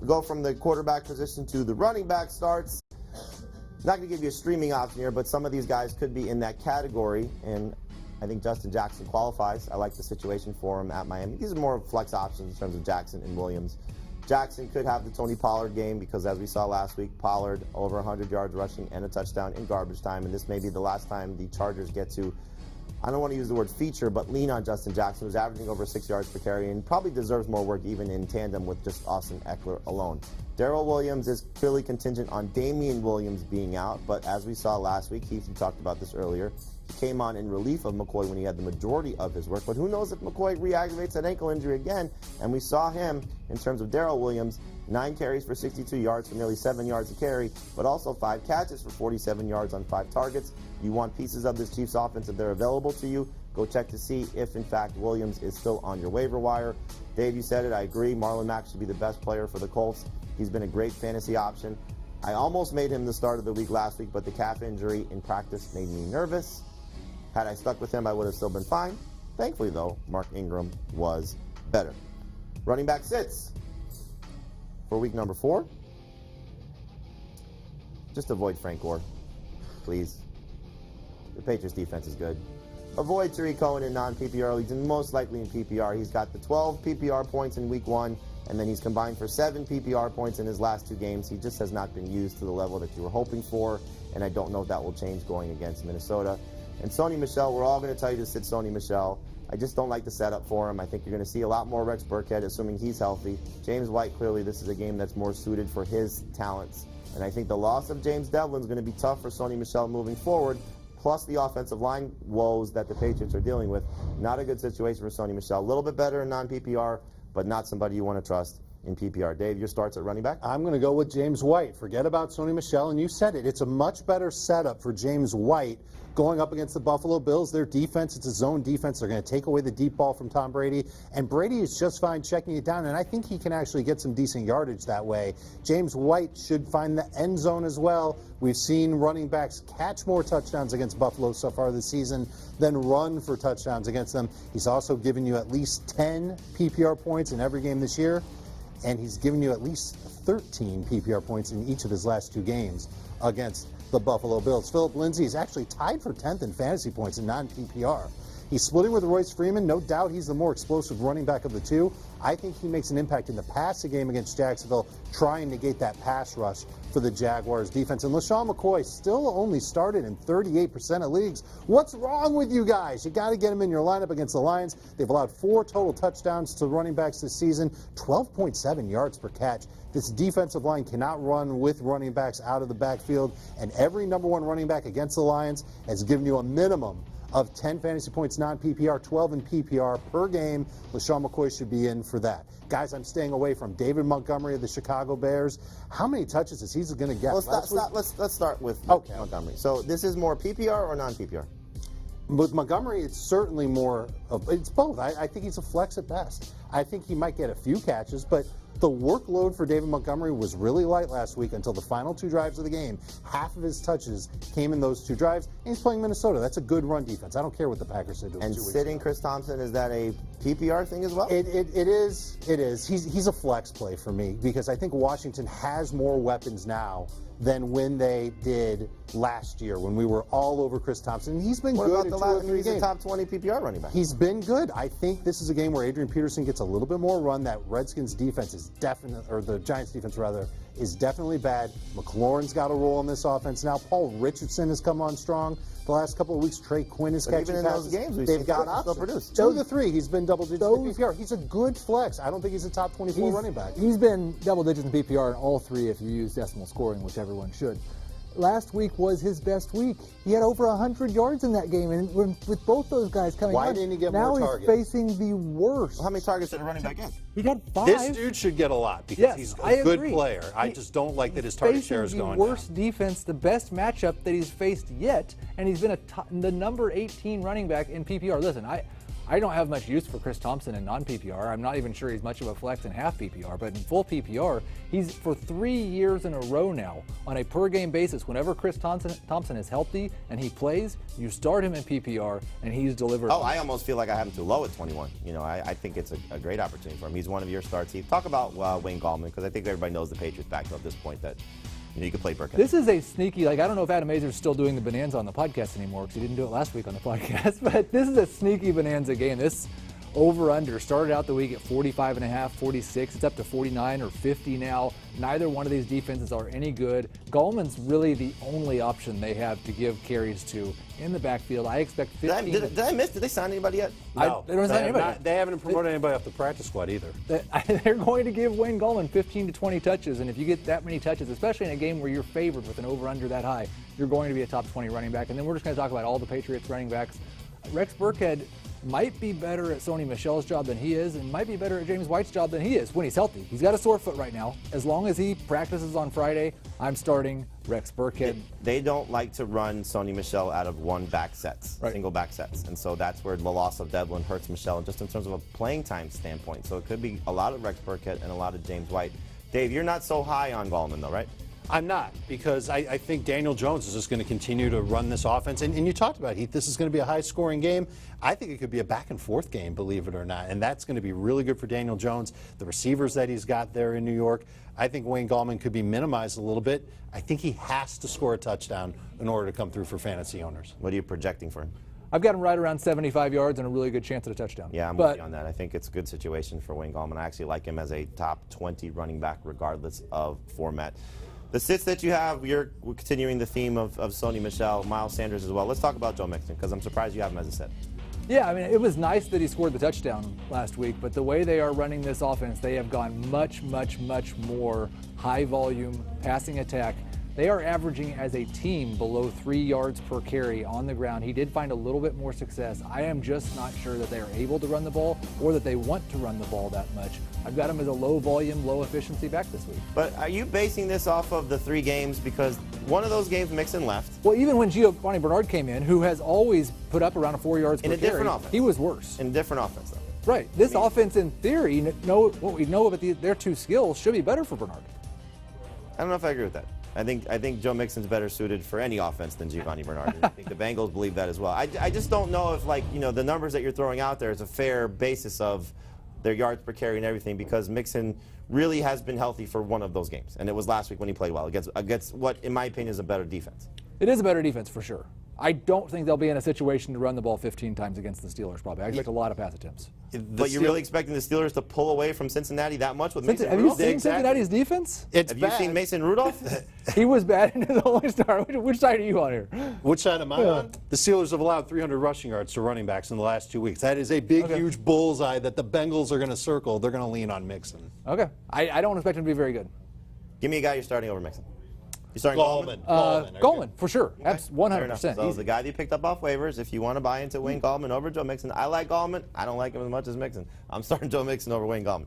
go from the quarterback position to the running back starts. Not going to give you a streaming option here, but some of these guys could be in that category, and I think Justin Jackson qualifies. I like the situation for him at Miami. These are more flex options in terms of Jackson and Williams. Jackson could have the Tony Pollard game because, as we saw last week, Pollard over 100 yards rushing and a touchdown in garbage time, and this may be the last time the Chargers get to, I don't want to use the word feature, but lean on Justin Jackson, who's averaging over 6 yards per carry and probably deserves more work even in tandem with just Austin Eckler alone. Darryl Williams is clearly contingent on Damian Williams being out, but as we saw last week, Keith, you talked about this earlier, he came on in relief of McCoy when he had the majority of his work, but who knows if McCoy re-aggravates that ankle injury again, and we saw him, in terms of Darryl Williams, 9 carries for 62 yards for nearly 7 yards a carry, but also 5 catches for 47 yards on 5 targets. You want pieces of this Chiefs offense if they're available to you. Go check to see if, in fact, Williams is still on your waiver wire. Dave, you said it. I agree. Marlon Mack should be the best player for the Colts. He's been a great fantasy option. I almost made him the start of the week last week, but the calf injury in practice made me nervous. Had I stuck with him, I would have still been fine. Thankfully, though, Mark Ingram was better. Running back sits for week number 4. Just avoid Frank Gore, please. The Patriots defense is good. Avoid Tariq Cohen in non-PPR leagues, and most likely in PPR. He's got the 12 PPR points in week 1, and then he's combined for 7 PPR points in his last 2 games. He just has not been used to the level that you were hoping for, and I don't know if that will change going against Minnesota. And Sony Michel, we're all going to tell you to sit Sony Michel. I just don't like the setup for him. I think you're going to see a lot more Rex Burkhead, assuming he's healthy. James White, clearly this is a game that's more suited for his talents. And I think the loss of James Devlin is going to be tough for Sony Michel moving forward, plus the offensive line woes that the Patriots are dealing with. Not a good situation for Sony Michel. A little bit better in non-PPR, but not somebody you want to trust in PPR. Dave, your starts at running back? I'm going to go with James White. Forget about Sony Michel, and you said it. It's a much better setup for James White going up against the Buffalo Bills. Their defense, it's a zone defense. They're going to take away the deep ball from Tom Brady, and Brady is just fine checking it down, and I think he can actually get some decent yardage that way. James White should find the end zone as well. We've seen running backs catch more touchdowns against Buffalo so far this season than run for touchdowns against them. He's also given you at least 10 PPR points in every game this year, and he's given you at least 13 PPR points in each of his last 2 games against the Buffalo Bills. Philip Lindsay is actually tied for 10th in fantasy points in non-PPR. He's splitting with Royce Freeman. No doubt he's the more explosive running back of the 2. I think he makes an impact in the passing game against Jacksonville, trying to negate that pass rush for the Jaguars defense. And LeSean McCoy still only started in 38% of leagues. What's wrong with you guys? You got to get him in your lineup against the Lions. They've allowed 4 total touchdowns to running backs this season, 12.7 yards per catch. This defensive line cannot run with running backs out of the backfield, and every number 1 running back against the Lions has given you a minimum of 10 fantasy points non-PPR, 12 in PPR per game. LeSean McCoy should be in for that. Guys, I'm staying away from David Montgomery of the Chicago Bears. How many touches is he going to get? Let's start with Montgomery. So this is more PPR or non-PPR? With Montgomery, it's certainly more of, it's both. I think he's a flex at best. I think he might get a few catches, but the workload for David Montgomery was really light last week until the final 2 drives of the game. Half of his touches came in those 2 drives, and he's playing Minnesota. That's a good run defense. I don't care what the Packers did to him 2 weeks ago. And sitting Chris Thompson, is that a PPR thing as well? It is. He's a flex play for me because I think Washington has more weapons now than when they did last year when we were all over Chris Thompson. And he's been good in 2 or 3 games. He's a top 20 PPR running back. He's been good. I think this is a game where Adrian Peterson gets a little bit more run. That Redskins defense is definitely, or the Giants defense rather, is definitely bad. McLaurin's got a role in this offense now. Paul Richardson has come on strong the last couple of weeks. Trey Quinn is catching even in passes. those games, they've got options. 2 of the 3, he's been double digits in PPR. He's a good flex. I don't think he's a top 24 running back. He's been double digits in PPR in all 3 if you use decimal scoring, which everyone should. Last week was his best week. He had over 100 yards in that game, and with both those guys coming Why didn't he get now more targets? Now he's facing the worst. Well, how many targets did a running back get? He got 5. This dude should get a lot because he's a good player. I just don't like that his target share is going down. The worst defense, the best matchup that he's faced yet, and he's been the number 18 running back in PPR. Listen, I don't have much use for Chris Thompson in non-PPR. I'm not even sure he's much of a flex in half PPR, but in full PPR, he's for 3 years in a row now on a per-game basis. Whenever Chris Thompson is healthy and he plays, you start him in PPR, and he's delivered. Oh, I almost feel like I have him too low at 21. You know, I think it's a great opportunity for him. He's one of your starts. Talk about Wayne Gallman, because I think everybody knows the Patriots backfield at this point that you could play Burkhead. This is a sneaky, I don't know if Adam Mazur's still doing the Bonanza on the podcast anymore because he didn't do it last week on the podcast, but this is a sneaky Bonanza game. This over-under started out the week at 45.5, 46. It's up to 49 or 50 now. Neither one of these defenses are any good. Gallman's really the only option they have to give carries to in the backfield. I expect 15. Did I miss? Did they sign anybody yet? No, they don't sign anybody. They haven't promoted anybody off the practice squad either. They're going to give Wayne Gallman 15 to 20 touches, and if you get that many touches, especially in a game where you're favored with an over-under that high, you're going to be a top 20 running back. And then we're just going to talk about all the Patriots running backs. Rex Burkhead might be better at Sony Michel's job than he is, and might be better at James White's job than he is when he's healthy. He's got a sore foot right now. As long as he practices on Friday, I'm starting Rex Burkhead. They don't like to run Sony Michel out of single back sets. And so that's where the loss of Devlin hurts Michel, just in terms of a playing time standpoint. So it could be a lot of Rex Burkhead and a lot of James White. Dave, you're not so high on Gallman, though, right? I'm not, because I think Daniel Jones is just going to continue to run this offense. And you talked about, Heath, this is going to be a high-scoring game. I think it could be a back-and-forth game, believe it or not. And that's going to be really good for Daniel Jones. The receivers that he's got there in New York, I think Wayne Gallman could be minimized a little bit. I think he has to score a touchdown in order to come through for fantasy owners. What are you projecting for him? I've got him right around 75 yards and a really good chance at a touchdown. Yeah, I'm with you on that. I think it's a good situation for Wayne Gallman. I actually like him as a top 20 running back regardless of format. The sits that you have, we're continuing the theme of Sony Michel, Miles Sanders as well. Let's talk about Joe Mixon, because I'm surprised you have him as a sit. Yeah, I mean, it was nice that he scored the touchdown last week, but the way they are running this offense, they have gone much, much, much more high-volume passing attack. They are averaging as a team below 3 yards per carry on the ground. He did find a little bit more success. I am just not sure that they are able to run the ball or that they want to run the ball that much. I've got him as a low-volume, low-efficiency back this week. But are you basing this off of the 3 games? Because one of those games Mixon left. Well, even when Giovanni Bernard came in, who has always put up around 4 yards per carry, different offense. He was worse. In a different offense, though. Right. This offense, in theory, what we know about their 2 skills should be better for Bernard. I don't know if I agree with that. I think Joe Mixon's better suited for any offense than Giovanni Bernard. I think the Bengals believe that as well. I just don't know if, the numbers that you're throwing out there is a fair basis of their yards per carry and everything, because Mixon really has been healthy for one of those games, and it was last week when he played well against what, in my opinion, is a better defense. It is a better defense for sure. I don't think they'll be in a situation to run the ball 15 times against the Steelers, probably. I expect a lot of pass attempts. But you're really expecting the Steelers to pull away from Cincinnati that much with Mason Have Rudolph? you seen Cincinnati's defense? Have you seen Mason Rudolph? He was bad in his only start. Which side are you on here? Which side am I on? The Steelers have allowed 300 rushing yards to running backs in the last 2 weeks. That is a big, huge bullseye that the Bengals are going to circle. They're going to lean on Mixon. Okay. I don't expect him to be very good. Give me a guy you're starting over Mixon. You starting Gallman? Gallman, for sure. That's 100%. So the guy that you picked up off waivers, if you want to buy into Wayne Gallman over Joe Mixon, I like Gallman. I don't like him as much as Mixon. I'm starting Joe Mixon over Wayne Gallman.